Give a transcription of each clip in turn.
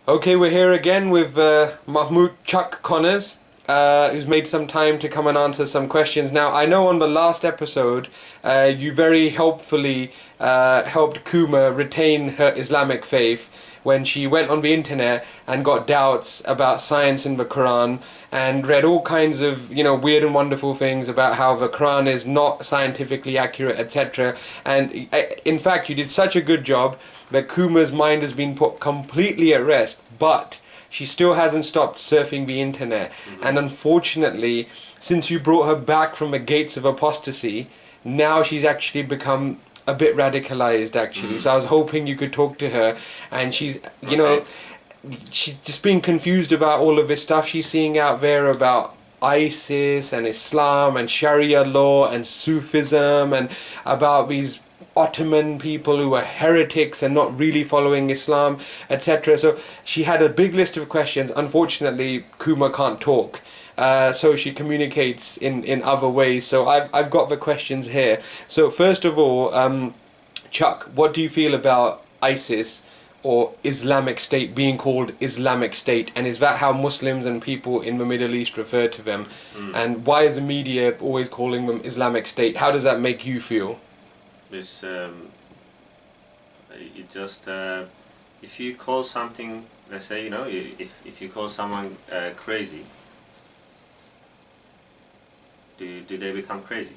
Okay, we're here again with Mahmoud Chuck Connors, who's made some time to come and answer some questions. Now, I know on the last episode, you very helpfully helped Kuma retain her Islamic faith when she went on the internet and got doubts about science in the Quran and read all kinds of, weird and wonderful things about how the Quran is not scientifically accurate, etc. And in fact, you did such a good job that Kuma's mind has been put completely at rest, but she still hasn't stopped surfing the internet. And unfortunately, since you brought her back from the gates of apostasy, now she's actually become a bit radicalized, actually. So I was hoping you could talk to her, and she's, she's just being confused about all of this stuff she's seeing out there about ISIS and Islam and Sharia law and Sufism and about these Ottoman people who are heretics and not really following Islam, etc. So she had a big list of questions. Unfortunately, Kuma can't talk, so she communicates in other ways. So I've got the questions here. So first of all, Chuck, what do you feel about ISIS or Islamic State being called Islamic State, and is that how Muslims and people in the Middle East refer to them? And why is the media always calling them Islamic State? How does that make you feel? This it just if you call something, let's say, if you call someone crazy, do they become crazy?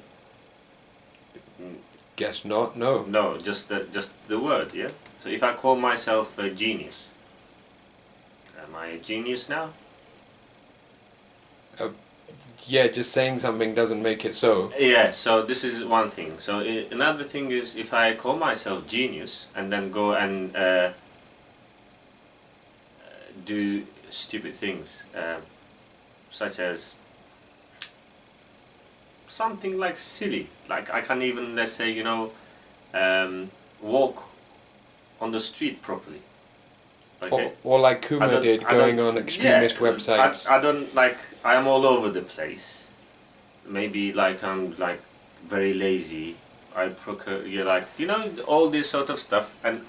Guess not. No. No, just the word, yeah. So if I call myself a genius, am I a genius now? Yeah, just saying something doesn't make it so. Yeah, so this is one thing. So another thing is, if I call myself genius and then go and do stupid things, such as something like silly, like I can't even, let's say, walk on the street properly. Okay. Or like Kuma did, going on extremist websites. I don't, like, I'm all over the place. Maybe like I'm like very lazy. I procure, all this sort of stuff, and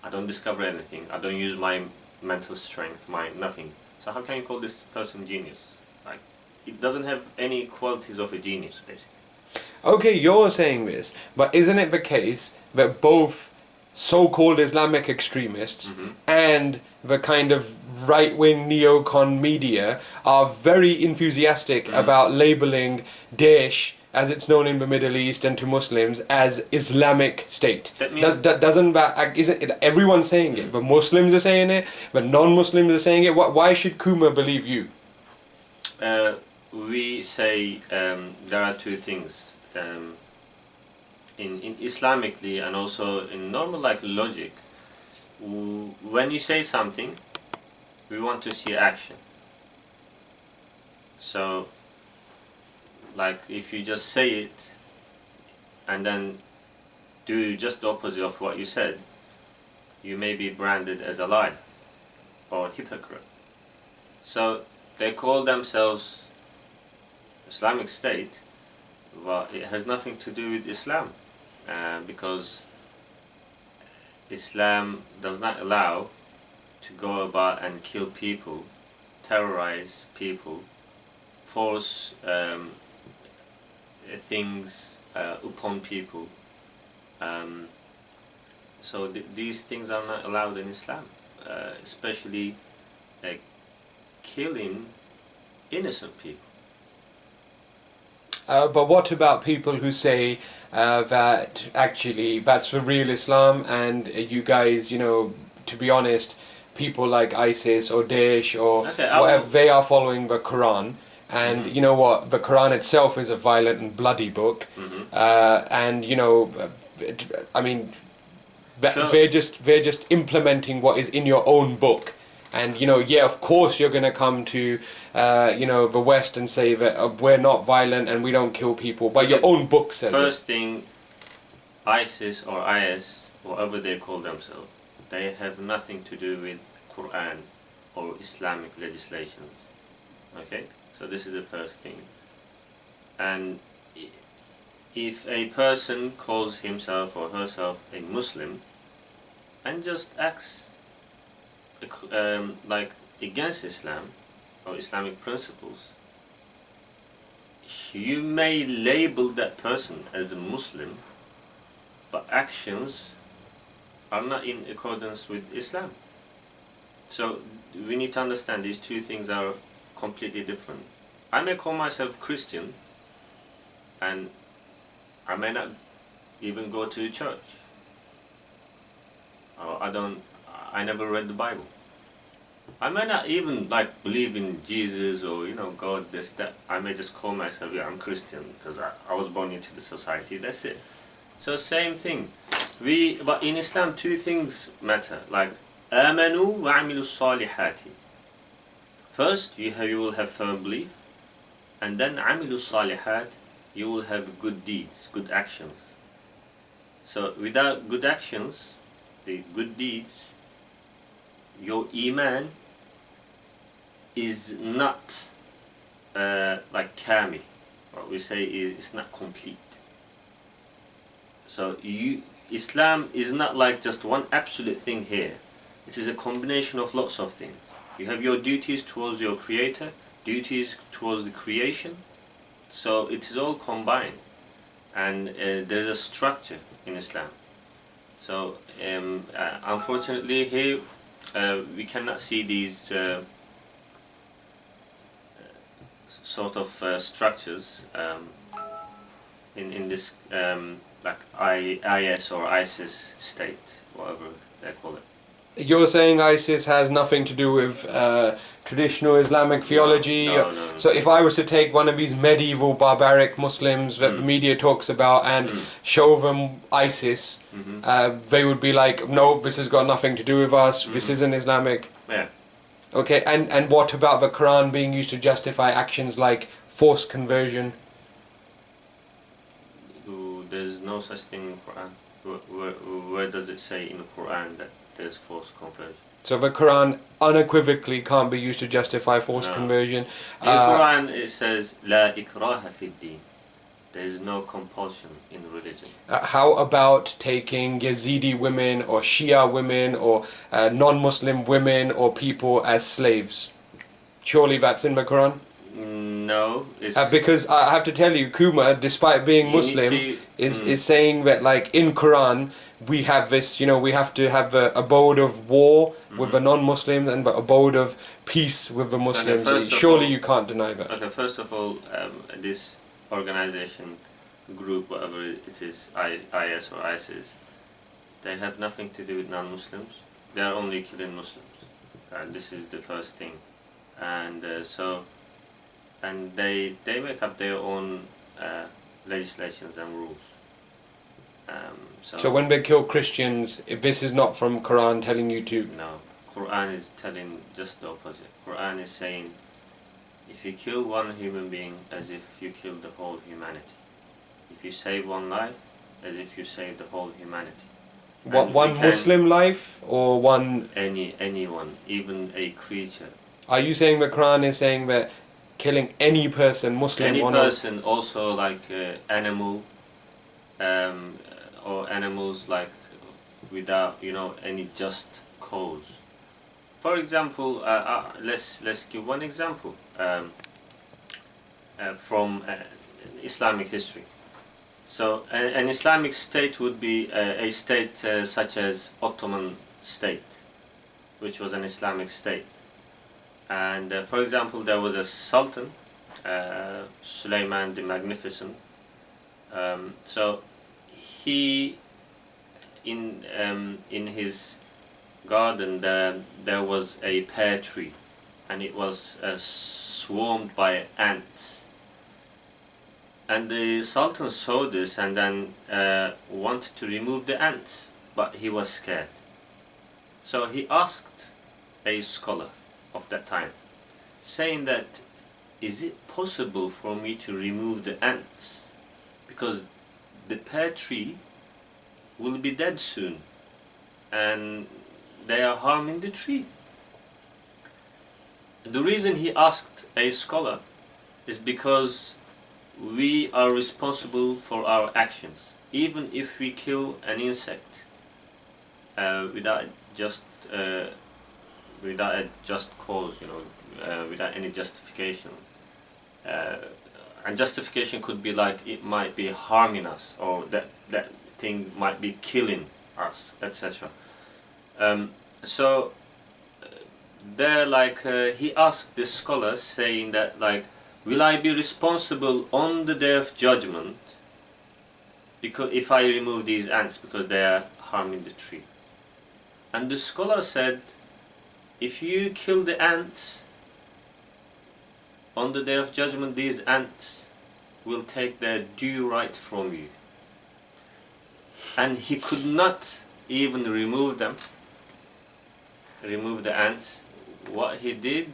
I don't discover anything. I don't use my mental strength, my nothing. So how can you call this person genius? Like, it doesn't have any qualities of a genius, basically. Okay, you're saying this, but isn't it the case that both so-called Islamic extremists and the kind of right-wing neocon media are very enthusiastic about labeling Daesh, as it's known in the Middle East and to Muslims, as Islamic State? Doesn't that, isn't it, everyone's saying it? The Muslims are saying it, the non-Muslims are saying it. Why should Kuma believe you? We say there are two things. In Islamically and also in normal like logic, when you say something, we want to see action. So, like, if you just say it and then do just the opposite of what you said, you may be branded as a liar or hypocrite. So they call themselves Islamic State, but it has nothing to do with Islam. Because Islam does not allow to go about and kill people, terrorize people, force things upon people. So these things are not allowed in Islam, especially killing innocent people. But what about people who say that actually that's the real Islam, and you guys, to be honest, people like ISIS or Daesh or whatever, they are following the Quran, and you know what, the Quran itself is a violent and bloody book, and I mean, they're just implementing what is in your own book. And of course you're going to come to the West and say that we're not violent and we don't kill people, but your own book says First thing, ISIS or IS, whatever they call themselves, they have nothing to do with Quran or Islamic legislations. Okay, so this is the first thing. And if a person calls himself or herself a Muslim and just acts like against Islam or Islamic principles, you may label that person as a Muslim, but actions are not in accordance with Islam. So we need to understand these two things are completely different. I may call myself Christian, and I may not even go to church. Or I never read the Bible. I may not even like believe in Jesus or God, this, that. I may just call myself, yeah, I'm Christian because I was born into the society. That's it. So same thing. But in Islam, two things matter. Like amanu wa amilu salihati. First, you will have firm belief, and then amilu salihat, you will have good deeds, good actions. So without good actions, the good deeds, your iman is not like kamil. What we say is it's not complete. So Islam is not like just one absolute thing here. It is a combination of lots of things. You have your duties towards your creator, duties towards the creation. So it is all combined, and there's a structure in Islam. So unfortunately here we cannot see these sort of structures in this like IS or ISIS state, whatever they call it. You're saying ISIS has nothing to do with traditional Islamic theology? No. So if I was to take one of these medieval barbaric Muslims that the media talks about and show them ISIS, they would be like, no, this has got nothing to do with us, this isn't Islamic. Yeah. Okay, and what about the Quran being used to justify actions like forced conversion? There's no such thing in the Quran. Where does it say in the Quran that there's forced conversion? So the Quran unequivocally can't be used to justify forced conversion. In the Quran it says, La ikraha fi din. There is no compulsion in religion. How about taking Yazidi women or Shia women or non-Muslim women or people as slaves? Surely that's in the Quran? No, it's because I have to tell you, Kuma, despite being Muslim, is saying that like in Quran we have this, we have to have a abode of war with the non-Muslims and the abode of peace with the Muslims. Okay, surely you can't deny that. Okay, first of all, this organization, group, whatever it is, IS or ISIS, they have nothing to do with non-Muslims. They are only killing Muslims, and this is the first thing. And and they make up their own legislations and rules. So when they kill Christians, if this is not from Quran telling you to... No, Quran is telling just the opposite. Quran is saying, if you kill one human being, as if you killed the whole humanity. If you save one life, as if you saved the whole humanity. What, one Muslim life or one... Anyone, even a creature. Are you saying the Quran is saying that killing any person, Muslim any or not? person, also like animal, or animals like without any just cause. For example, let's give one example from Islamic history. So an Islamic state would be a state such as Ottoman state, which was an Islamic state. And for example, there was a Sultan, Suleiman the Magnificent. So he, in his garden, there was a pear tree, and it was swarmed by ants. And the Sultan saw this and then wanted to remove the ants, but he was scared. So he asked a scholar of that time, saying that, is it possible for me to remove the ants? Because the pear tree will be dead soon and they are harming the tree. The reason he asked a scholar is because we are responsible for our actions. Even if we kill an insect without just without a just cause, without any justification. And justification could be like it might be harming us, or that thing might be killing us, etc. So there, he asked this scholar, saying that, like, will I be responsible on the day of judgment because if I remove these ants because they are harming the tree? And the scholar said, if you kill the ants on the day of judgment, these ants will take their due right from you. And he could not even remove them, remove the ants. What he did,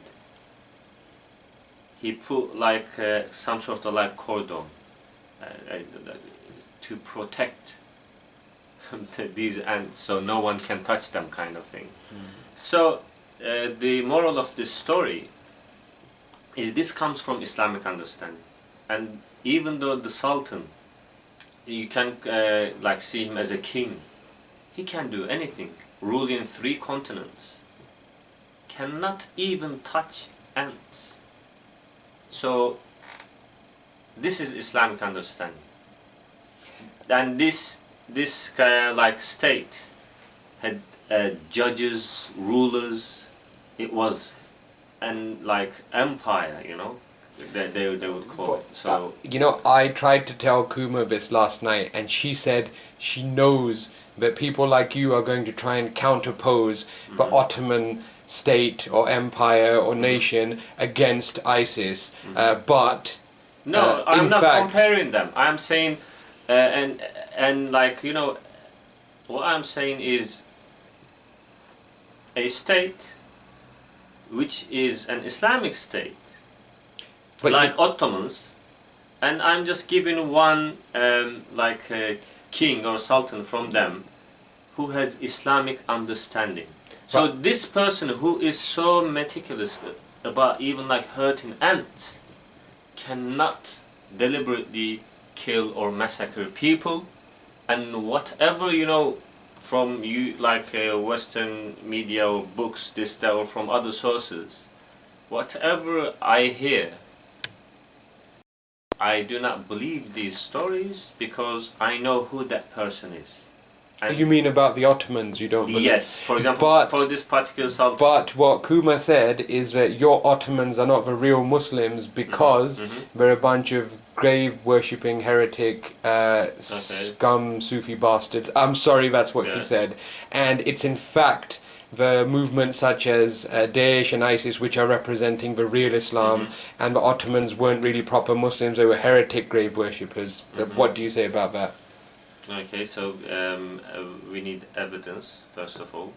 he put like some sort of like cordon to protect these ants, so no one can touch them, kind of thing. So the moral of this story is this comes from Islamic understanding. And even though the Sultan, you can like see him as a king, he can do anything, ruling 3 continents, cannot even touch ants. So this is Islamic understanding. And this like state had judges, rulers. It was an like empire, they would call it. So I tried to tell Kuma this last night, and she said she knows that people like you are going to try and counterpose the Ottoman state or empire or nation against ISIS, but no, I'm not fact, comparing them. I'm saying, and like what I'm saying is a state which is an Islamic state, but like Ottomans, and I'm just giving one like a king or sultan from them who has Islamic understanding. So this person who is so meticulous about even like hurting ants cannot deliberately kill or massacre people, and whatever from like Western media or books, this, that, or from other sources, whatever I hear, I do not believe these stories because I know who that person is. And you mean about the Ottomans, you don't believe? yes, for example, for this particular sultan. But what Kuma said is that your Ottomans are not the real Muslims because they're a bunch of grave worshipping heretic scum Sufi bastards. I'm sorry, that's what she said. And it's in fact the movements such as Daesh and ISIS which are representing the real Islam, and the Ottomans weren't really proper Muslims, they were heretic grave worshippers. What do you say about that? Okay, so we need evidence, first of all.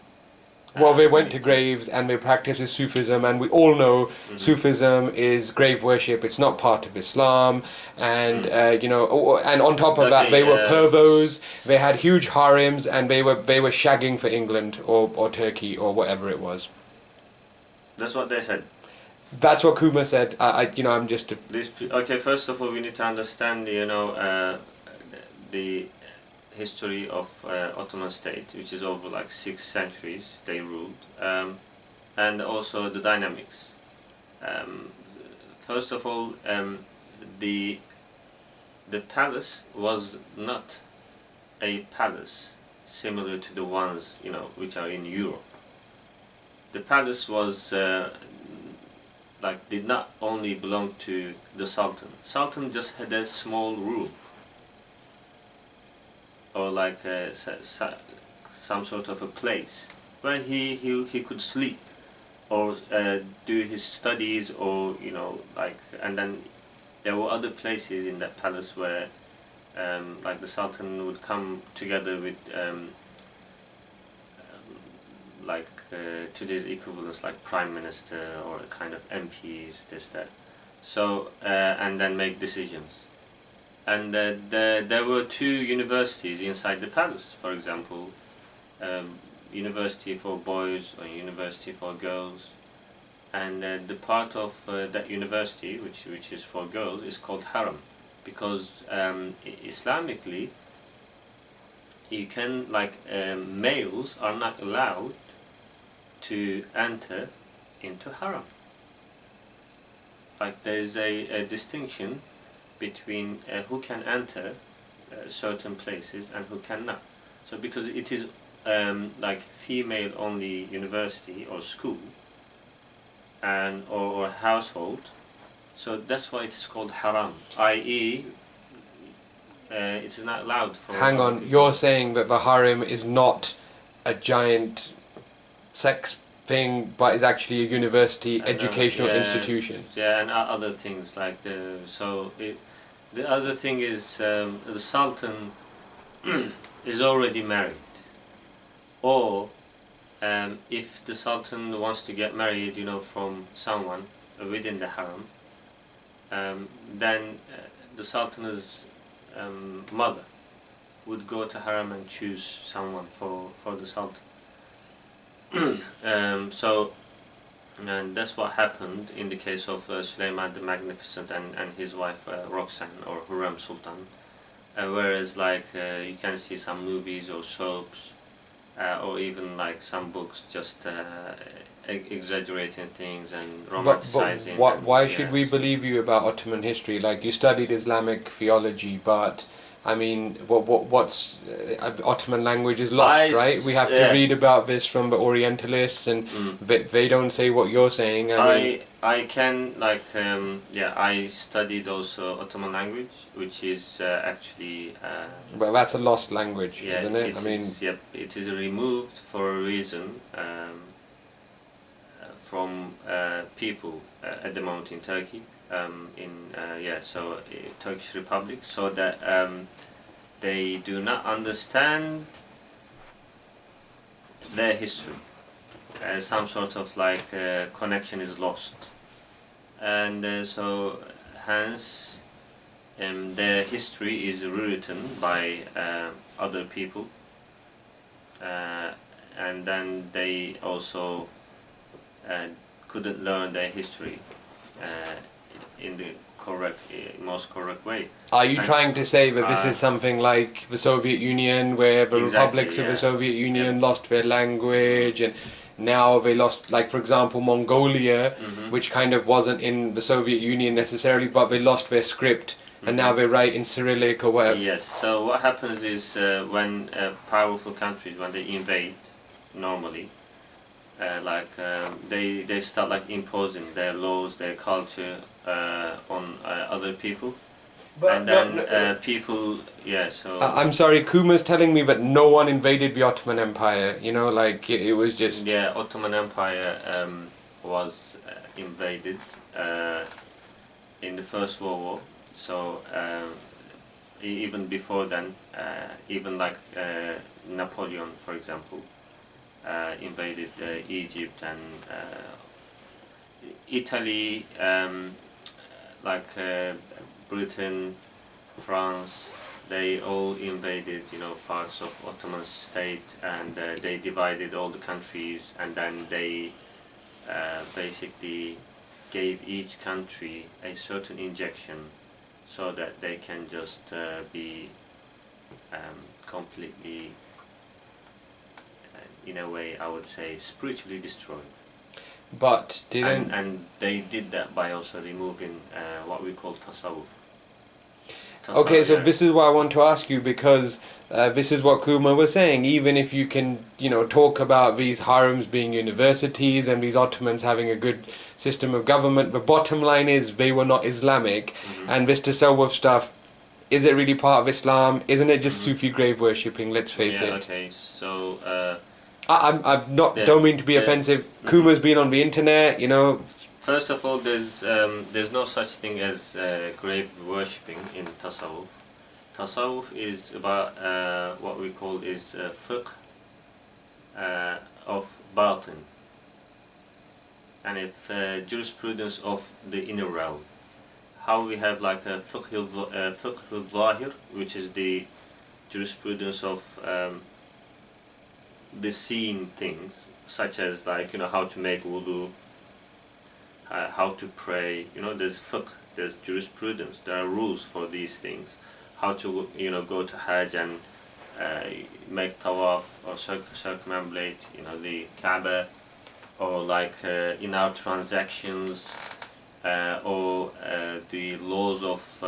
Well, they went to graves and they practiced Sufism, and we all know Sufism is grave worship. It's not part of Islam, and and on top of that, they were pervos. They had huge harems, and they were shagging for England or Turkey or whatever it was. That's what they said. That's what Kuma said. I'm just. Okay, first of all, we need to understand, the history of Ottoman state, which is over like 6 centuries they ruled, and also the dynamics. First of all, the palace was not a palace similar to the ones which are in Europe. The palace was did not only belong to the sultan. Sultan just had a small room, or like some sort of a place where he could sleep or do his studies, or and then there were other places in that palace where like the sultan would come together with today's equivalents like prime minister or a kind of MPs, this, that, so and then make decisions. And there were 2 universities inside the palace, for example, university for boys or university for girls. And the part of that university which is for girls is called haram, because Islamically you can males are not allowed to enter into haram. Like there's a distinction between who can enter certain places and who cannot. So because it is like female only university or school and or household, so that's why it is called haram, i.e. It's not allowed for... Hang on, you're saying that the harem is not a giant sex thing, but is actually a university educational institution. Yeah, and other things like the... So the other thing is the Sultan is already married. Or if the Sultan wants to get married, you know, from someone within the harem, then the Sultan's mother would go to harem and choose someone for the Sultan. And that's what happened in the case of Suleiman the Magnificent and his wife Roxanne, or Hurrem Sultan. Whereas like you can see some movies or soaps or even like some books just exaggerating things and romanticizing. But why should we believe you about Ottoman history? Like, you studied Islamic theology, but I mean, what's Ottoman language is lost, right? We have to read about this from the Orientalists, and they don't say what you're saying. I can like I studied also Ottoman language, which is actually well, that's a lost language, isn't it? It is removed for a reason from people at the moment in Turkey. Turkish Republic, so that they do not understand their history. Some sort of like connection is lost, and so hence their history is rewritten by other people, and then they also couldn't learn their history in the most correct way. Are you trying to say that this is something like the Soviet Union, where the republics of the Soviet Union lost their language, and now they lost, like for example Mongolia, which kind of wasn't in the Soviet Union necessarily, but they lost their script, and now they write in Cyrillic or whatever? Yes, so what happens is when powerful countries, when they invade, normally, they start like imposing their laws, their culture on other people, and then people, I'm sorry, Kuma's telling me that no one invaded the Ottoman Empire. You know, like it was just... Yeah, Ottoman Empire was invaded in the First World War. So even before then, even like Napoleon, for example, invaded Egypt and Italy, Britain, France. They all invaded, you know, parts of Ottoman state, and they divided all the countries, and then they basically gave each country a certain injection so that they can just be completely, in a way, I would say, spiritually destroyed. But didn't... And they did that by also removing what we call Tasawwuf. Okay, so this is what I want to ask you, because this is what Kuma was saying. Even if you can, you know, talk about these harems being universities and these Ottomans having a good system of government, the bottom line is they were not Islamic. And this Tasawwuf stuff, is it really part of Islam? Isn't it just Sufi grave worshipping? Let's face it. Okay, so I'm not. Don't mean to be offensive. Kuma's been on the internet, you know. First of all, there's no such thing as grave worshipping in Tasawwuf. Tasawwuf is about what we call is fiqh of batin, and if jurisprudence of the inner realm. How we have like a fiqh al-zahir, which is the jurisprudence of the seen things, such as like, you know, how to make wudu, how to pray, you know, there's fiqh, there's jurisprudence, there are rules for these things. How to, you know, go to Hajj and make tawaf or circumambulate, you know, the Kaaba, or like in our transactions, or the laws of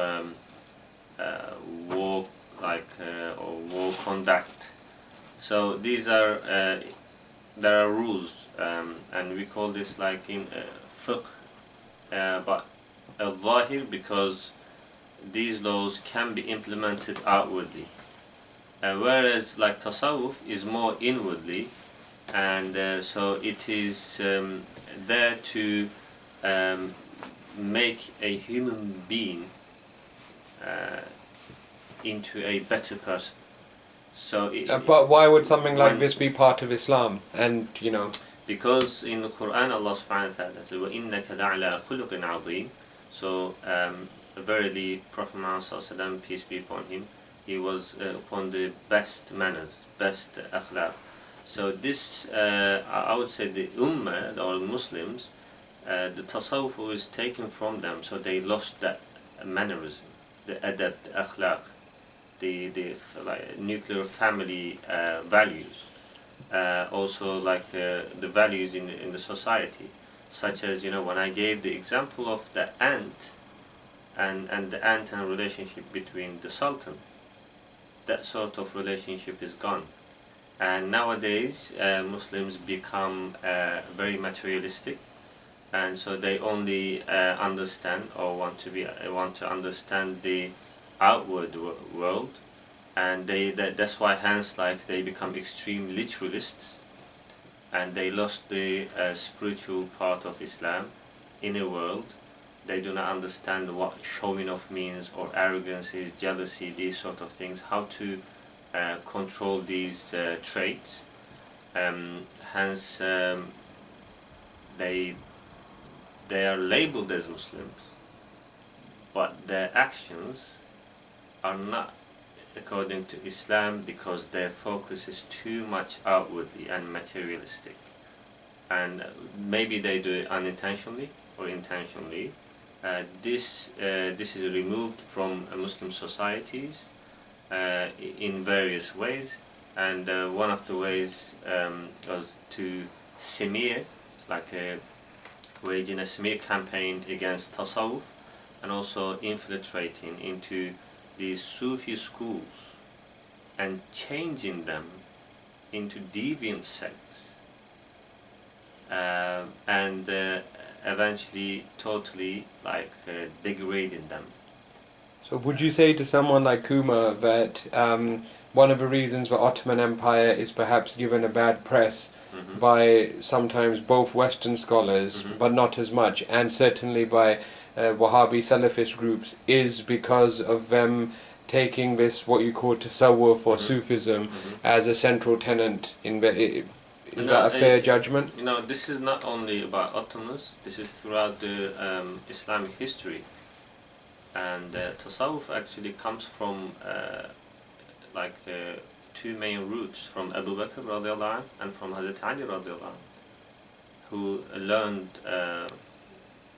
war, like or war conduct. So these are there are rules, and we call this like in fiqh, but al-zahir, because these laws can be implemented outwardly, whereas like tasawwuf is more inwardly, and so it is there to make a human being into a better person. So but why would something like when- this be part of Islam? And you know, because in the Quran Allah subhanahu wa ta'ala says وَإِنَّكَ لَعْلَى خُلُقٍ عَظِيمٍ. So verily Prophet Muhammad sallallahu alaihi wasallam, peace be upon him, he was upon the best manners, best akhlaq. So this I would say the ummah or Muslims, the tasawwuf was taken from them, so they lost that mannerism, the adab, the akhlaq, the like nuclear family values, also like the values in the society, such as, you know, when I gave the example of the ant and the ant and relationship between the sultan, that sort of relationship is gone. And nowadays Muslims become very materialistic, and so they only understand or want to understand the outward world, and that's why hence like they become extreme literalists, and they lost the spiritual part of Islam. In a world they do not understand what showing off means, or arrogance is, jealousy, these sort of things, how to control these traits. Hence they are labeled as Muslims, but their actions are not according to Islam, because their focus is too much outwardly and materialistic, and maybe they do it unintentionally or intentionally. This is removed from Muslim societies in various ways, and one of the ways was to smear, like waging a smear campaign against Tasawwuf, and also infiltrating into these Sufi schools and changing them into deviant sects, and eventually totally like degrading them. so would you say to someone like Kuma that one of the reasons the Ottoman Empire is perhaps given a bad press by sometimes both Western scholars, but not as much, and certainly by Wahhabi Salafist groups, is because of them taking this, what you call Tasawwuf or Sufism, as a central tenet in the... Is that a fair judgment? You know, this is not only about Ottomans, this is throughout the Islamic history. And Tasawwuf actually comes from two main roots, from Abu Bakr radiallahu anh and from Hazrat Ali radiallahu anh, who learned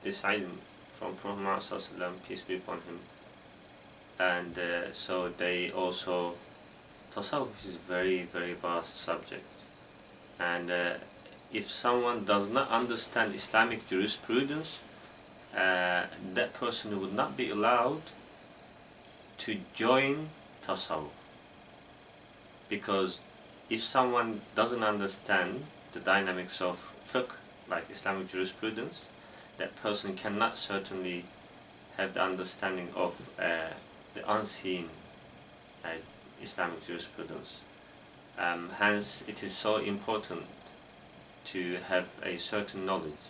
this ilm from Prophet Muhammad sallallahu alaihi wasallam, peace be upon him. And so they also, Tasawwuf is a very, very vast subject. And if someone does not understand Islamic jurisprudence, that person would not be allowed to join Tasawwuf. Because if someone doesn't understand the dynamics of fiqh, like Islamic jurisprudence, that person cannot certainly have the understanding of the unseen Islamic jurisprudence. Hence, it is so important to have a certain knowledge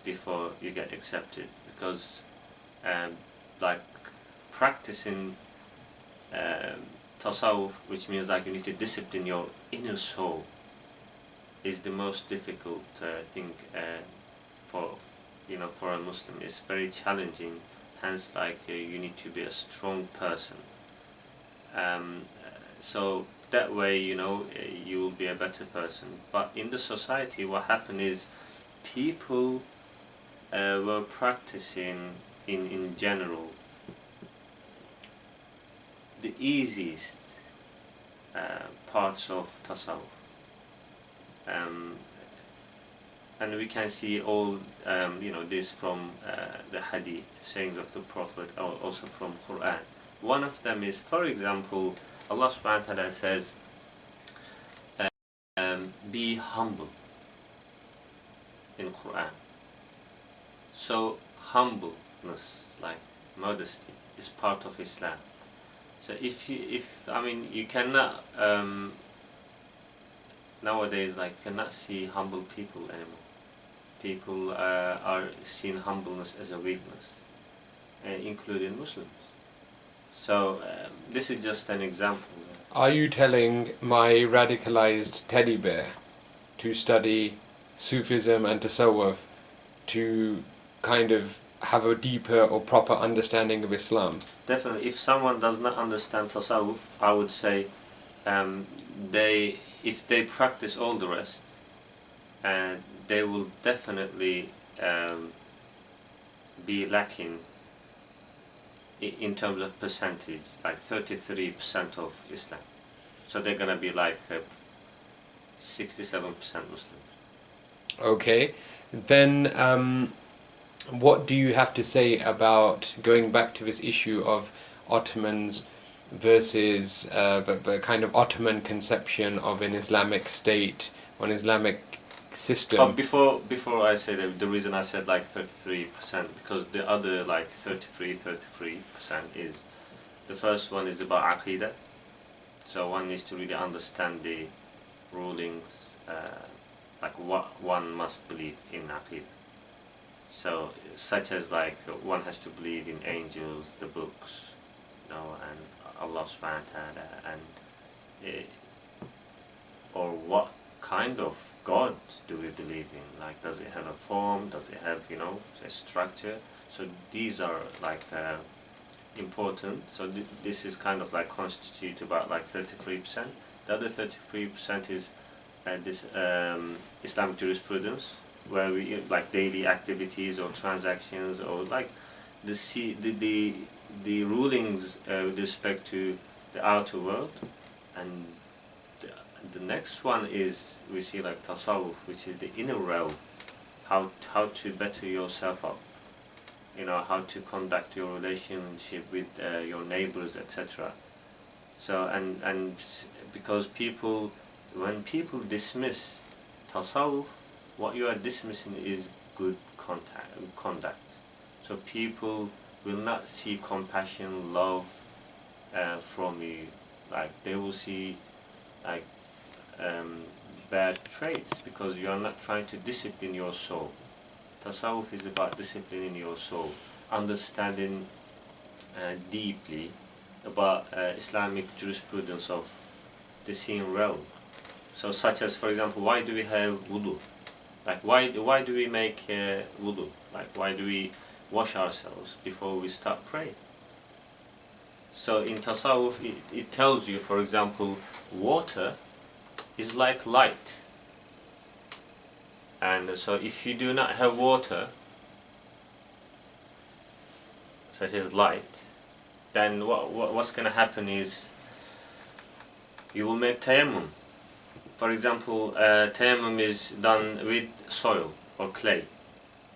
before you get accepted, because like practicing Tasawwuf, which means like you need to discipline your inner soul, is the most difficult thing for a Muslim. It's very challenging. Hence, like you need to be a strong person. So that way, you will be a better person. But in the society, what happened is people were practicing in general the easiest parts of Tasawwuf. and we can see all this from the Hadith, sayings of the Prophet, or also from Quran. One of them is, for example, Allah subhanahu wa ta'ala says, be humble in Quran. So humbleness, like modesty, is part of Islam. So you cannot nowadays, like, you cannot see humble people anymore. People are seeing humbleness as a weakness, including Muslims. So this is just an example. Are you telling my radicalized teddy bear to study Sufism and Tasawwuf to kind of have a deeper or proper understanding of Islam? Definitely, if someone does not understand Tasawwuf, I would say if they practice all the rest, they will definitely be lacking in terms of percentage, like 33% of Islam. So they're going to be like 67% Muslims. Okay, then what do you have to say about going back to this issue of Ottomans versus the kind of Ottoman conception of an Islamic state, or an Islamic system? Before I say that, the reason I said like 33%, because the other like 33% is, the first one is about Aqidah. So one needs to really understand the rulings, like what one must believe in Aqidah. So such as like one has to believe in angels, the books, and Allah subhanahu wa ta'ala, and or what kind of God do we believe in? Like, does it have a form? Does it have, a structure? So these are like important. So this is kind of like constitute about like 33%. The other 33% is this Islamic jurisprudence, where we like daily activities or transactions, or like the rulings with respect to the outer world. And the next one is, we see like Tasawwuf, which is the inner realm, how to better yourself up, how to conduct your relationship with your neighbors, etc. So and because when people dismiss Tasawwuf, what you are dismissing is good conduct. So people will not see compassion, love from you. Like, they will see like bad traits, because you are not trying to discipline your soul. Tasawwuf is about disciplining your soul, understanding deeply about Islamic jurisprudence of the seen realm. So such as, for example, why do we have wudu? Like, why do we make wudu? Like, why do we wash ourselves before we start praying? So in Tasawwuf, it tells you, for example, water is like light. And so if you do not have water, such as light, then what's going to happen is you will make tayammum. For example, tayammum is done with soil or clay.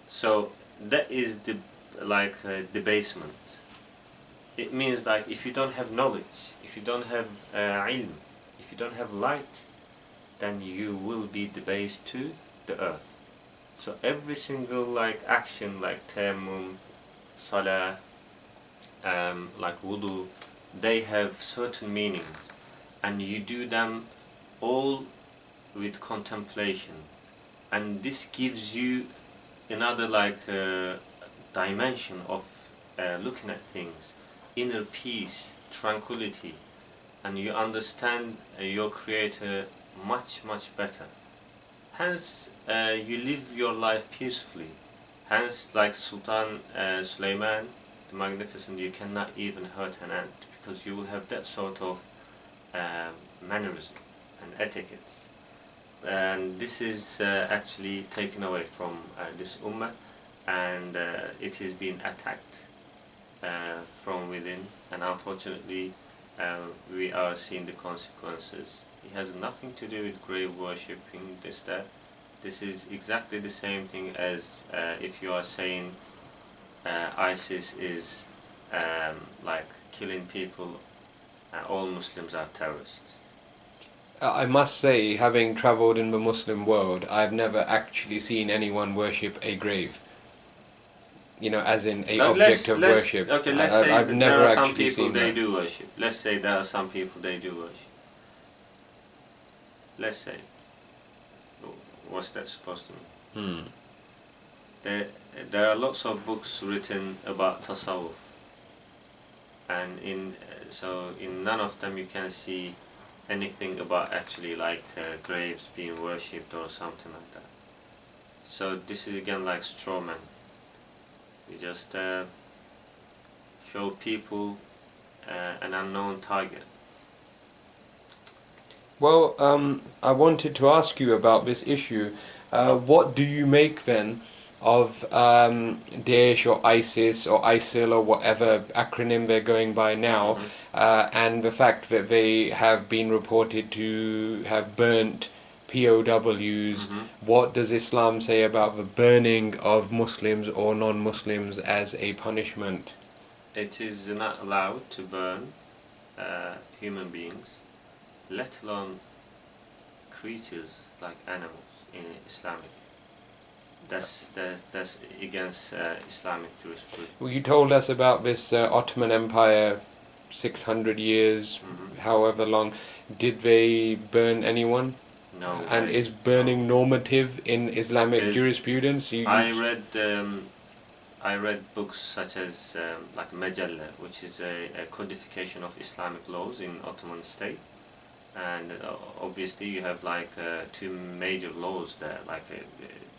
So that is the debasement. It means, like, if you don't have knowledge, if you don't have ilm, if you don't have light, then you will be debased to the earth. So every single action, like tayammum, salah, like wudu, they have certain meanings, and you do them all with contemplation, and this gives you another dimension of looking at things, inner peace, tranquility, and you understand your Creator much better. Hence you live your life peacefully. Hence, like Sultan Sulaiman the Magnificent, you cannot even hurt an ant, because you will have that sort of mannerism and etiquette. And this is actually taken away from this ummah, and it is being attacked from within, and unfortunately we are seeing the consequences. It has nothing to do with grave worshipping, this, that. This is exactly the same thing as if you are saying ISIS is like killing people, all Muslims are terrorists. I must say, having travelled in the Muslim world, I've never actually seen anyone worship a grave. You know, as in a object of worship. Okay, let's say I've that never there are some actually people seen they that. do worship. Let's say there are some people they do worship. Let's say. What's that supposed to mean? There are lots of books written about Tasawwuf, and in none of them you can see anything about actually like graves being worshipped or something like that. So this is again like straw man. You just show people an unknown target. Well, I wanted to ask you about this issue. What do you make then of Daesh or ISIS or ISIL or whatever acronym they're going by now, and the fact that they have been reported to have burnt POWs? What does Islam say about the burning of Muslims or non-Muslims as a punishment? It is not allowed to burn human beings, let alone creatures like animals in Islamic. That's against Islamic jurisprudence. Well, you told us about this Ottoman Empire, 600 years, however long. Did they burn anyone? No. And is burning normative in Islamic jurisprudence? I read books such as like Majalla, which is a codification of Islamic laws in Ottoman state, and obviously you have like two major laws there, like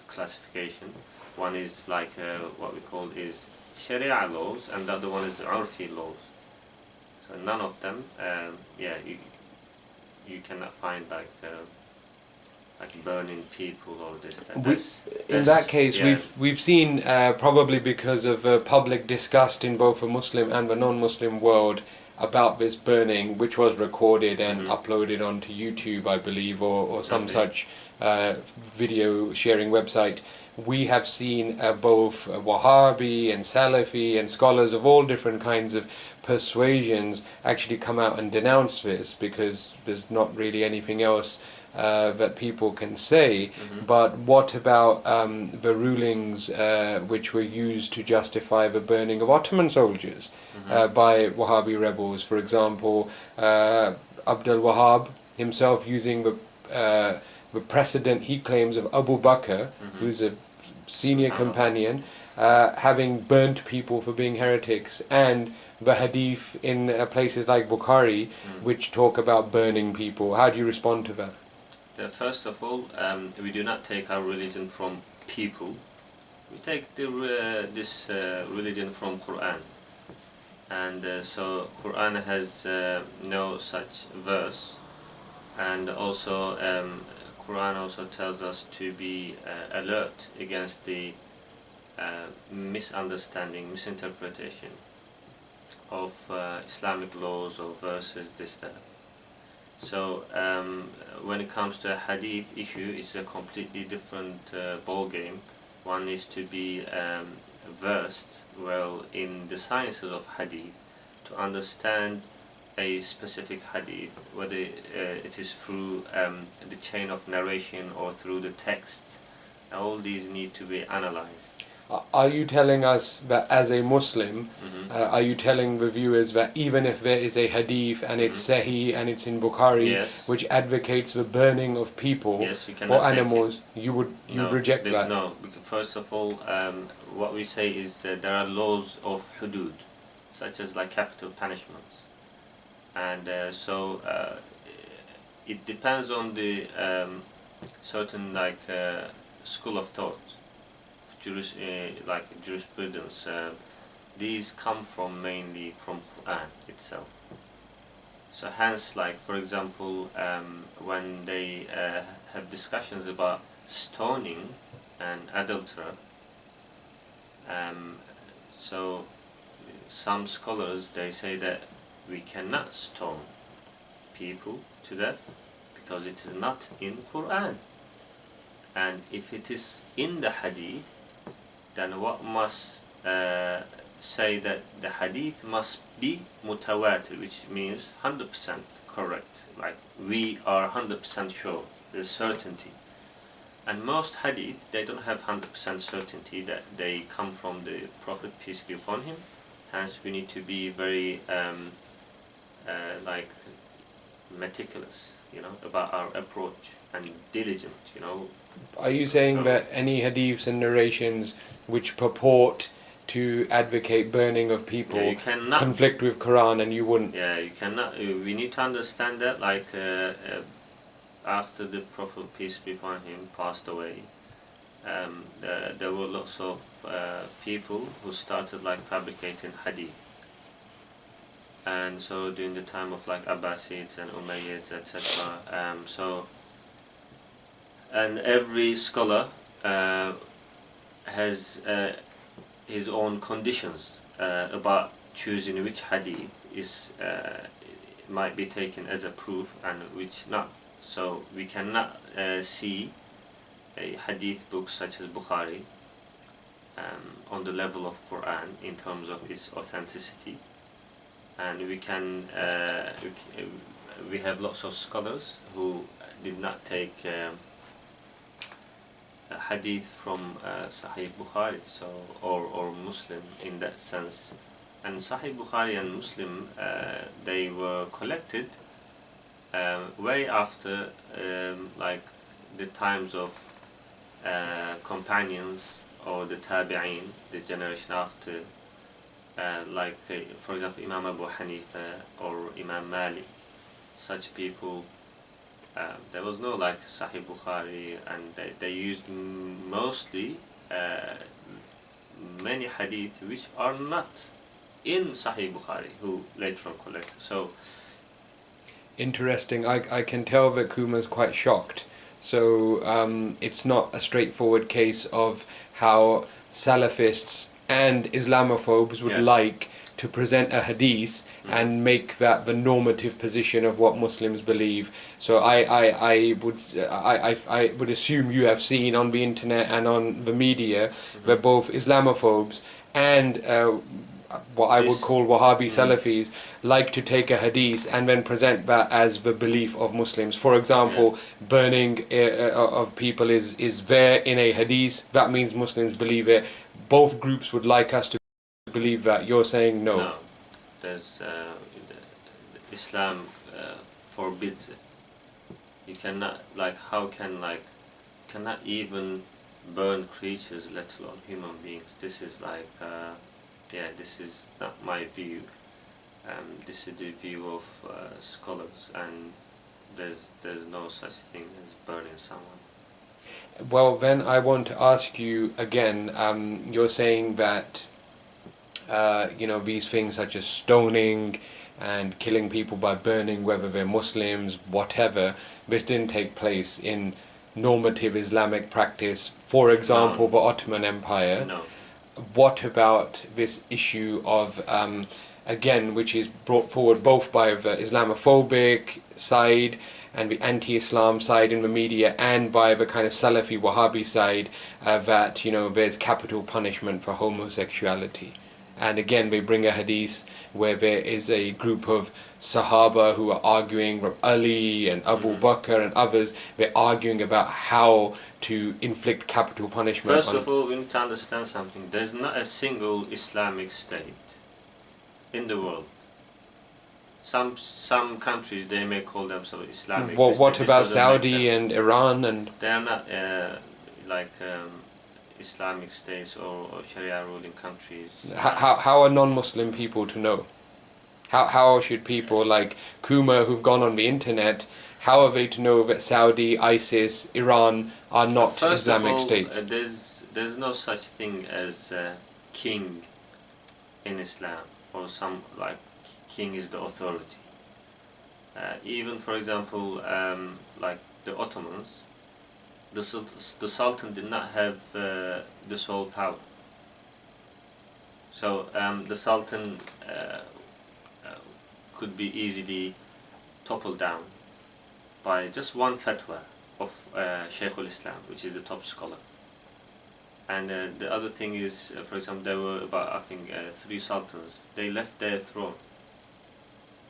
classification. One is like what we call is Sharia laws, and the other one is Urfi laws. So none of them, you cannot find like burning people or this. In that case, we've seen probably because of public disgust in both the Muslim and the non-Muslim world about this burning, which was recorded and uploaded onto YouTube, I believe, or some such video sharing website. We have seen both Wahhabi and Salafi and scholars of all different kinds of persuasions actually come out and denounce this, because there's not really anything else that people can say. But what about the rulings which were used to justify the burning of Ottoman soldiers by Wahhabi rebels? For example, Abdul Wahhab himself using the precedent he claims of Abu Bakr, who's a senior companion, having burnt people for being heretics, and the hadith in places like Bukhari which talk about burning people. How do you respond to that? First of all, we do not take our religion from people. We take this religion from Quran, and so Quran has no such verse, and also Quran also tells us to be alert against the misinterpretation of Islamic laws or verses, this, that. So when it comes to a hadith issue, it's a completely different ball game. One is to be versed well in the sciences of hadith to understand a specific hadith, whether it is through the chain of narration or through the text. All these need to be analyzed. Are you telling us that as a Muslim, are you telling the viewers that even if there is a hadith and it's Sahih and it's in Bukhari, which advocates the burning of people or animals, you would reject that? No, because first of all, what we say is that there are laws of hudud, such as like capital punishments, and so it depends on the certain like school of thought. Like jurisprudence, these come from mainly from Quran itself. So hence, like for example, when they have discussions about stoning an adulterer, so some scholars they say that we cannot stone people to death because it is not in Quran. And if it is in the hadith, then what must say that the hadith must be mutawatir, which means 100% correct. Like we are 100% sure, there's certainty. And most hadith, they don't have 100% certainty that they come from the Prophet, peace be upon him. Hence, we need to be very like meticulous, about our approach, and diligent, Are you saying So- that any hadiths and narrations which purport to advocate burning of people Yeah, you cannot. conflict with Quran, and you wouldn't? Yeah, you cannot. We need to understand that, like, after the Prophet, peace be upon him, passed away, there were lots of people who started like fabricating hadith. And so during the time of like Abbasids and Umayyads, etc. And every scholar has his own conditions about choosing which hadith is might be taken as a proof and which not. So we cannot see a hadith book such as Bukhari on the level of Quran in terms of its authenticity. And we have lots of scholars who did not take a hadith from Sahih Bukhari, or Muslim in that sense. And Sahih Bukhari and Muslim, they were collected way after like the times of companions or the tabi'in, the generation after. For example, Imam Abu Hanifa or Imam Malik, such people, there was no like Sahih Bukhari, and they used mostly many hadith which are not in Sahih Bukhari, who later on collected. So Interesting. I can tell that Kuma's quite shocked. So it's not a straightforward case of how Salafists and Islamophobes would Yeah. like to present a hadith and make that the normative position of what Muslims believe. So I would assume you have seen on the internet and on the media that both Islamophobes and what I would call Wahhabi Salafis like to take a hadith and then present that as the belief of Muslims. For example, burning of people is there in a hadith. That means Muslims believe it. Both groups would like us to believe that. You're saying no. no, there's Islam forbids it. You cannot cannot even burn creatures, let alone human beings. This is this is not my view. This is the view of scholars, and there's no such thing as burning someone. Well, then I want to ask you again. You're saying that these things such as stoning and killing people by burning, whether they're Muslims, whatever, this didn't take place in normative Islamic practice. For example, the Ottoman Empire. No. What about this issue of, again, which is brought forward both by the Islamophobic side and the anti-Islam side in the media, and by the kind of Salafi Wahhabi side, that there's capital punishment for homosexuality? And again, they bring a hadith where there is a group of Sahaba who are arguing, from Ali and Abu Bakr and others, they're arguing about how to inflict capital punishment. First of all, we need to understand something. There's not a single Islamic state in the world. Some countries, they may call themselves Islamic. What This about doesn't make Saudi them- and Iran and... They are not Islamic states or Sharia ruling countries. How are non-Muslim people to know? How should people like Kuma who've gone on the internet, how are they to know that Saudi, ISIS, Iran are not First Islamic of all, states? there's no such thing as king in Islam, or some king is the authority. Even for example, like the Ottomans, the Sultan did not have the sole power. So the Sultan could be easily toppled down by just one fatwa of Shaykh al-Islam, which is the top scholar. And the other thing is, for example, there were about, I think, 3 sultans. They left their throne.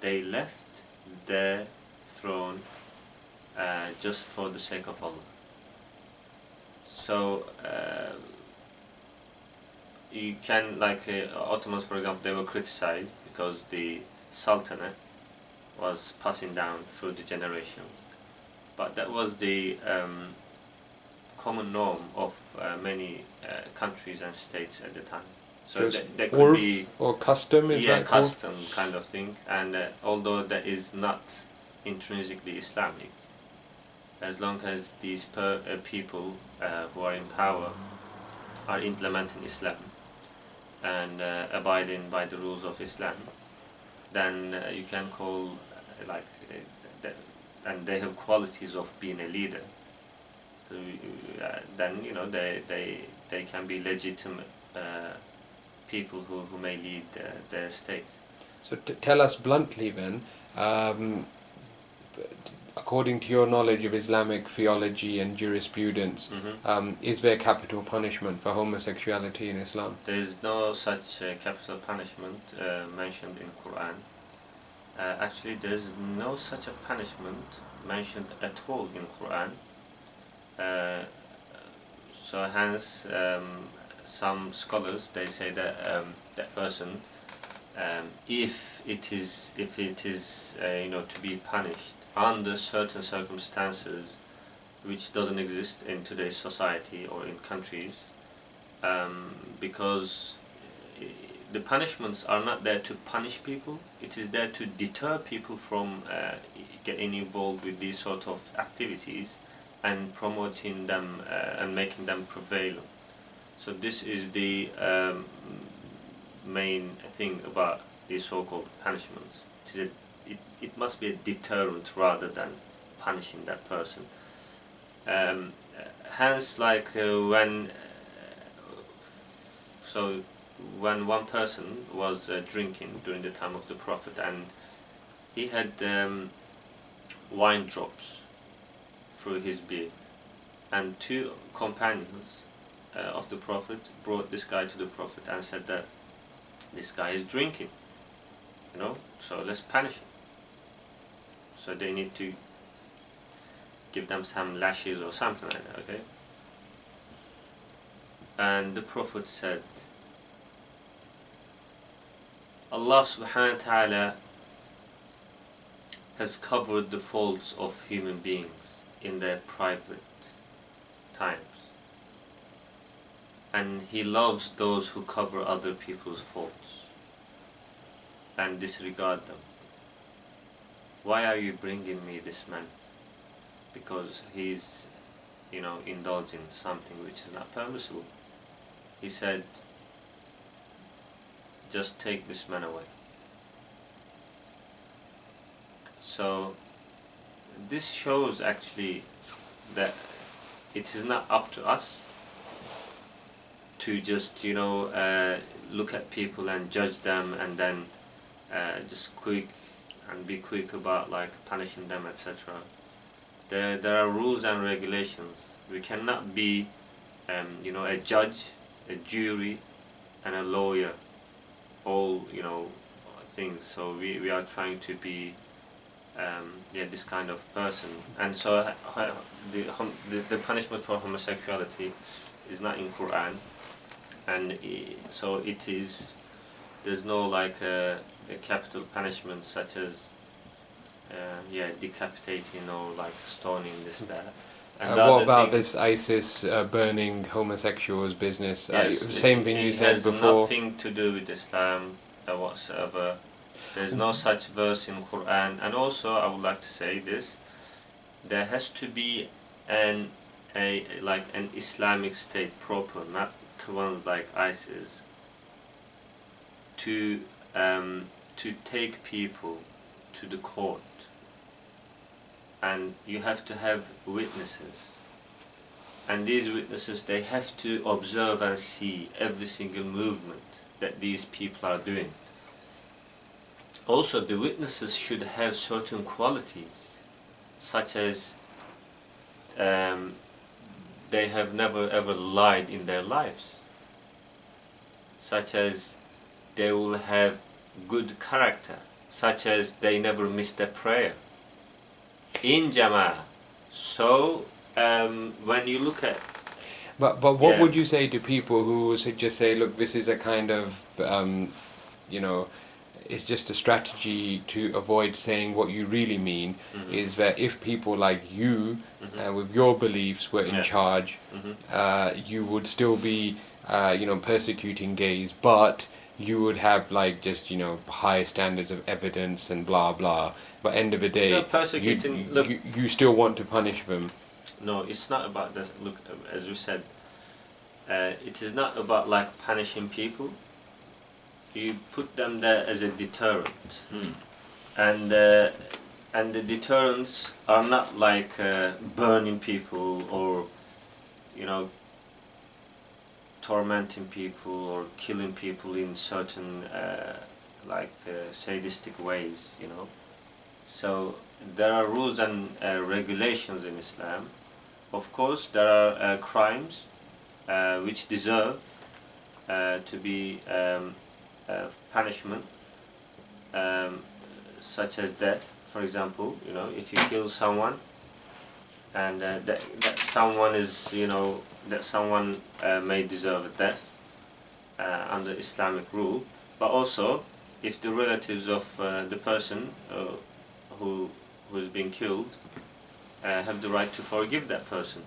They left their throne just for the sake of Allah. So you can, like Ottomans, for example, they were criticized because the Sultanate was passing down through the generation. But that was the common norm of many countries and states at the time. So there could be or custom, is that called? Custom kind of thing. And although that is not intrinsically Islamic, as long as these people who are in power are implementing Islam and abiding by the rules of Islam, then you can call and they have qualities of being a leader. So, then they can be legitimate people who may lead their state. So tell us bluntly then, according to your knowledge of Islamic theology and jurisprudence, is there capital punishment for homosexuality in Islam? There is no such capital punishment mentioned in Quran. Actually, there is no such a punishment mentioned at all in Quran. So hence, some scholars, they say that that person, if it is to be punished under certain circumstances which doesn't exist in today's society or in countries, because the punishments are not there to punish people, it is there to deter people from getting involved with these sort of activities and promoting them and making them prevalent. So this is the main thing about these so-called punishments. It must be a deterrent rather than punishing that person. Hence, like when one person was drinking during the time of the Prophet, and he had wine drops through his beard, and 2 companions of the Prophet brought this guy to the Prophet and said that this guy is drinking, so let's punish him. So they need to give them some lashes or something like that, okay? And the Prophet said, Allah subhanahu wa ta'ala has covered the faults of human beings in their private times, and He loves those who cover other people's faults and disregard them. Why are you bringing me this man? Because he's indulging something which is not permissible. He said, just take this man away. So this shows actually that it is not up to us to just look at people and judge them and then just be quick about punishing them, etc. There are rules and regulations. We cannot be a judge, a jury, and a lawyer, all things. So we are trying to be this kind of person. And so the punishment for homosexuality is not in Quran, and so there's no a capital punishment such as decapitating or stoning, this, that. And what about this ISIS burning homosexuals business? Yes, same thing you said before. It has nothing to do with Islam whatsoever. There's no such verse in Quran. And also, I would like to say this: there has to be an Islamic state proper, not ones like ISIS, to take people to the court, and you have to have witnesses, and these witnesses, they have to observe and see every single movement that these people are doing. Also, the witnesses should have certain qualities, such as they have never ever lied in their lives, such as they will have good character, such as they never missed a prayer in Jama'ah. So when you look at But what would you say to people who just say, look, this is a kind of, you know, it's just a strategy to avoid saying what you really mean, is that if people like you, with your beliefs, were in charge, you would still be, you know, persecuting gays, but you would have like just, you know, high standards of evidence and blah blah. But end of the day, no, persecuting. Look, you still want to punish them. no, it's not about this. Look, as you said, it is not about like punishing people. You put them there as a deterrent, and the deterrents are not like burning people or, you know, tormenting people or killing people in certain sadistic ways, you know. So there are rules and regulations in Islam. Of course, there are crimes which deserve to be punishment, such as death, for example. You know, if you kill someone, and that someone is, you know, that someone may deserve a death under Islamic rule. But also, if the relatives of the person who's been killed have the right to forgive that person.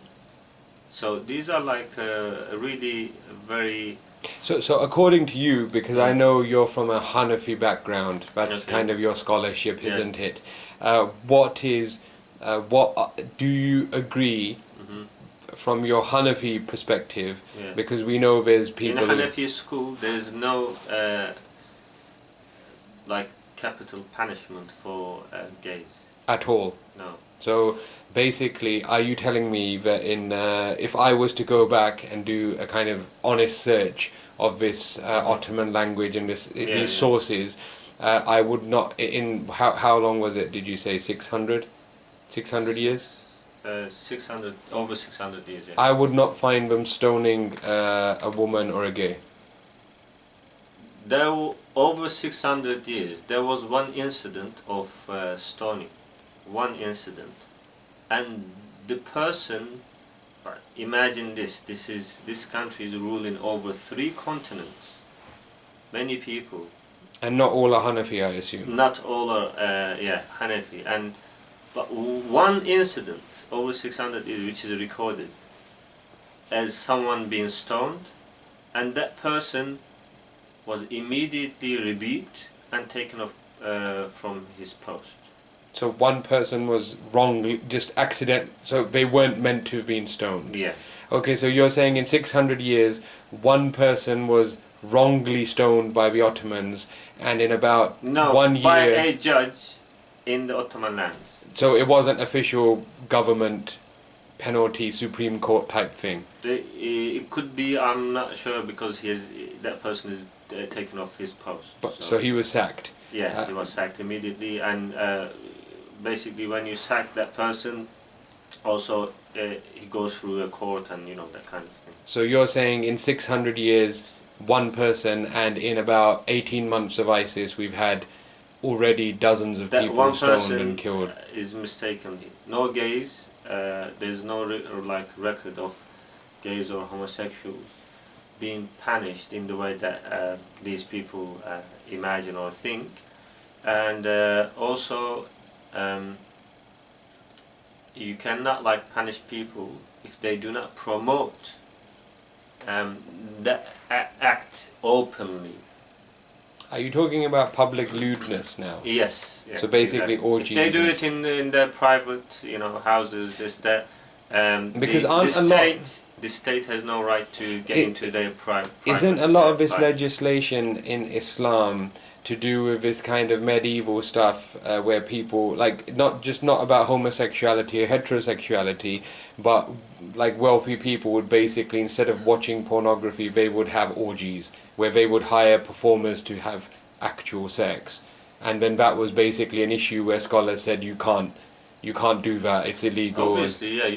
So these are like really very. So according to you, because I know you're from a Hanafi background, that's kind of your scholarship, isn't it? What do you agree from your Hanafi perspective? Yeah. Because we know there's people in a Hanafi school, there's no like capital punishment for gays at all. No. So basically, are you telling me that if I was to go back and do a kind of honest search of this Ottoman language and these sources, I would not, in how long was it, did you say, 600 years? 600, over 600 years, yeah. I would not find them stoning a woman or a gay. There were, over 600 years, there was one incident of stoning. One incident, and the person, imagine this country is ruling over 3 continents, many people, and not all are Hanafi, I assume. Not all are Hanafi, but one incident over 600 years which is recorded as someone being stoned, and that person was immediately rebuked and taken off from his post. So one person was wrongly, just accident, so they weren't meant to have been stoned? Yeah. Okay, so you're saying in 600 years, one person was wrongly stoned by the Ottomans, and in about 1 year... by a judge in the Ottoman lands. So it wasn't official government penalty, Supreme Court type thing? It could be, I'm not sure, because that person is taken off his post. So he was sacked? Yeah, he was sacked immediately, and basically when you sack that person, also he goes through a court and, you know, that kind of thing. So you're saying in 600 years, one person, and in about 18 months of ISIS, we've had already dozens of people stoned and killed? One person is mistaken. No gays, there's no record of gays or homosexuals being punished in the way that these people imagine or think. And also, you cannot punish people if they do not promote that act openly. Are you talking about public lewdness now? Yes. Yeah, so basically, exactly. orgies. If they do it in their private, houses, that. Because the state has no right to get into their private. Isn't a lot of this legislation in Islam to do with this kind of medieval stuff where people, not about homosexuality or heterosexuality, but like wealthy people would basically, instead of watching pornography, they would have orgies where they would hire performers to have actual sex, and then that was basically an issue where scholars said you can't you can't do that, it's illegal. Obviously, yeah.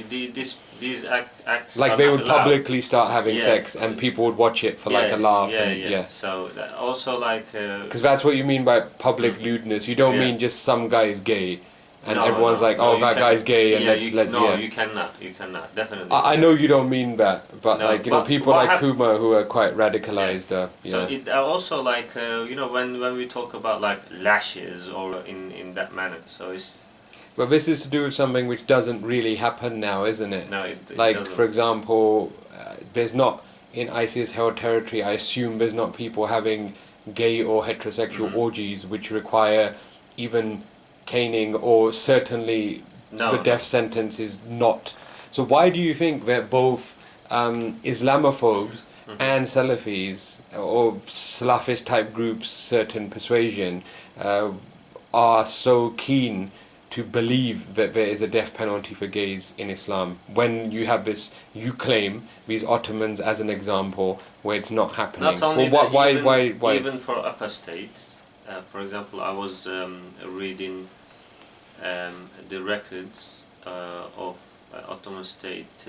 These acts. Like are they not would allowed. publicly start having Yeah. sex and people would watch it for like a Yes, laugh. Yeah, and, yeah. So also like. Because that's what you mean by public lewdness. You don't Yeah. mean just some guy is gay, and No, everyone's no, like, no, "Oh, you that can- guy's gay," and yeah, let's. you cannot. You cannot. Definitely. I know you don't mean that, but No, like you know, but people what like Kuma who are quite radicalized. So it also like when we talk about like lashes or in that manner. So it's But this is to do with something which doesn't really happen now, isn't it? no, it Like doesn't. for example, there's not in ISIS held territory. I assume there's not people having gay or heterosexual orgies which require even caning, or certainly No, the death sentence is not. So why do you think that both Islamophobes and Salafis or Salafist type groups, certain persuasion, are so keen to believe that there is a death penalty for gays in Islam, when you have this, you claim these Ottomans as an example where it's not happening? Not only well, that, why? even for apostates. For example, I was reading the records of Ottoman state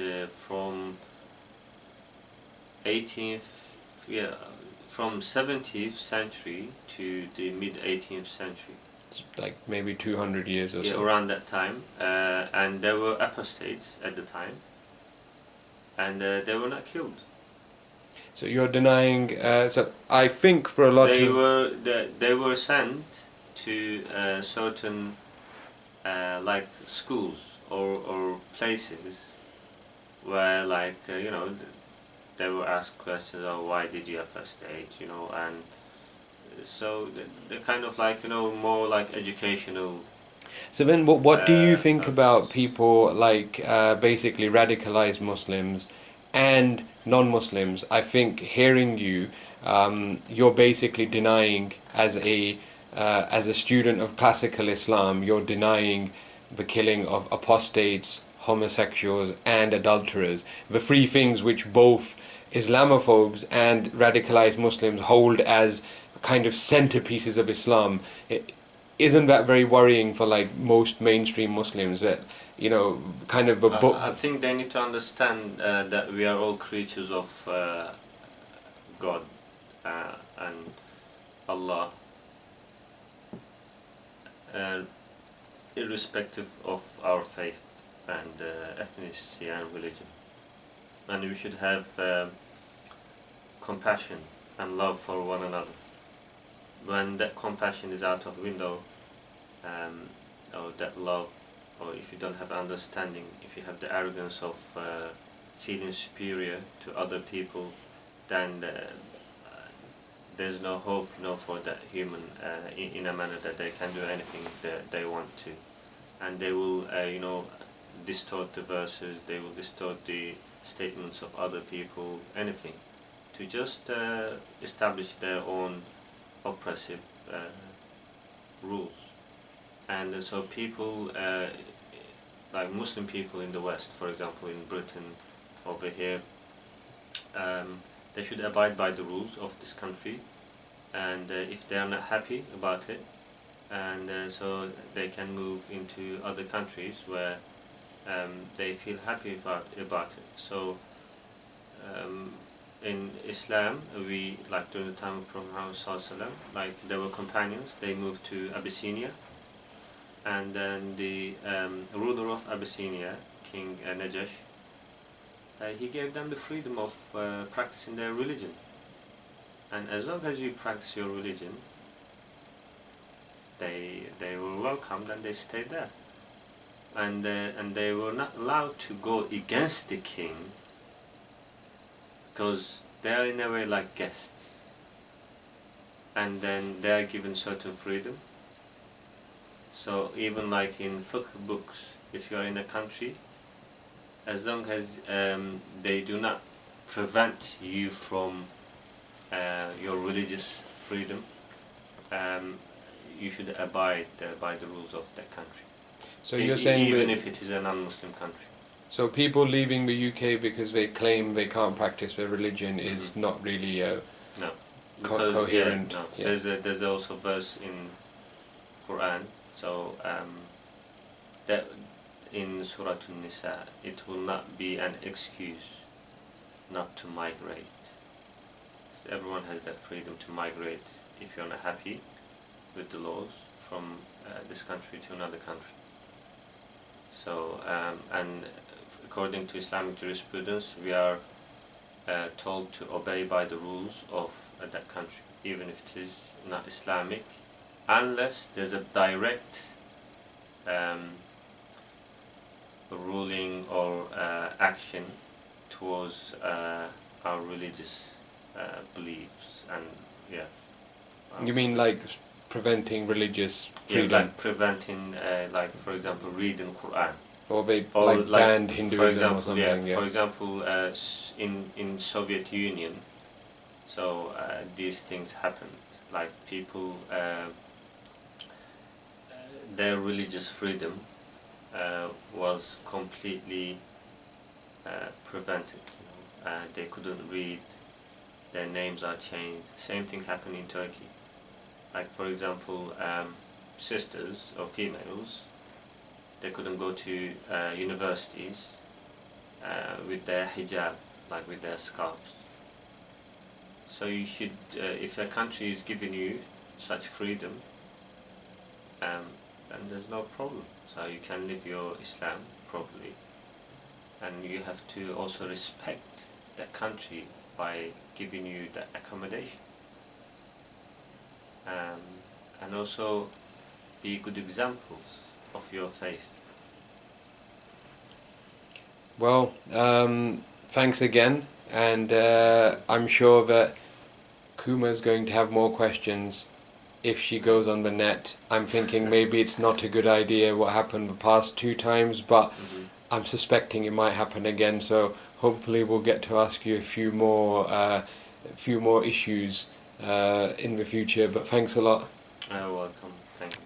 from 18th, from 17th century to the mid 18th century. It's like maybe 200 years or so. Around that time, and there were apostates at the time, and they were not killed. So you're denying. So I think for a lot They were sent to certain like schools or places where they were asked questions. Oh, why did you apostate? And so they're kind of like more like educational. So then, what do you think purposes. about people like basically radicalized Muslims and non-Muslims? I think hearing you, you're basically denying as a student of classical Islam, you're denying the killing of apostates, homosexuals, and adulterers. The three things which both Islamophobes and radicalized Muslims hold as kind of centerpieces of Islam. Isn't that very worrying for like most mainstream Muslims, that kind of a book? I think they need to understand that we are all creatures of God and Allah, irrespective of our faith and ethnicity and religion, and we should have compassion and love for one another. When that compassion is out of window, or that love, or if you don't have understanding, if you have the arrogance of feeling superior to other people, then there's no hope, for that human in a manner that they can do anything that they want to, and they will, distort the verses, they will distort the statements of other people, anything, to just establish their own oppressive rules. And so people, like Muslim people in the West, for example in Britain, over here, they should abide by the rules of this country, and if they are not happy about it, and so they can move into other countries where they feel happy about it. So in Islam, we, like during the time of Prophet Muhammad, like there were companions, they moved to Abyssinia, and then the ruler of Abyssinia, King Najash, he gave them the freedom of practicing their religion. And as long as you practice your religion, they were welcomed and they stayed there. And they were not allowed to go against the king, because they are in a way like guests, and then they are given certain freedom. So even like in fiqh books, if you are in a country, as long as they do not prevent you from your religious freedom, you should abide by the rules of that country. So you're saying even if it is a non-Muslim country. So people leaving the UK because they claim they can't practice their religion is not really no, coherent. Yeah, no. Yeah. There's also verse in Quran. So in Surah An-Nisa, it will not be an excuse not to migrate. So everyone has that freedom to migrate if you're not happy with the laws from this country to another country. So, and according to Islamic jurisprudence, we are told to obey by the rules of that country, even if it is not Islamic, unless there's a direct ruling or action towards our religious beliefs. And yeah. You mean like preventing religious freedom? Yeah, like preventing, like for example, reading Quran. Or they Or like banned Hinduism for example, or something, yeah. For example, in Soviet Union, so these things happened. Like people, their religious freedom was completely prevented. They couldn't read. Their names are changed. Same thing happened in Turkey. Like for example, sisters or females, they couldn't go to universities with their hijab, like with their scarves. So you should, if a country is giving you such freedom, then there's no problem. So you can live your Islam properly, and you have to also respect that country by giving you the accommodation, and also be good examples of your faith. Well, thanks again, and I'm sure that Kuma's going to have more questions if she goes on the net. I'm thinking maybe it's not a good idea what happened the past 2 times, but I'm suspecting it might happen again, so hopefully we'll get to ask you a few more issues in the future, but thanks a lot. Welcome. Thank you.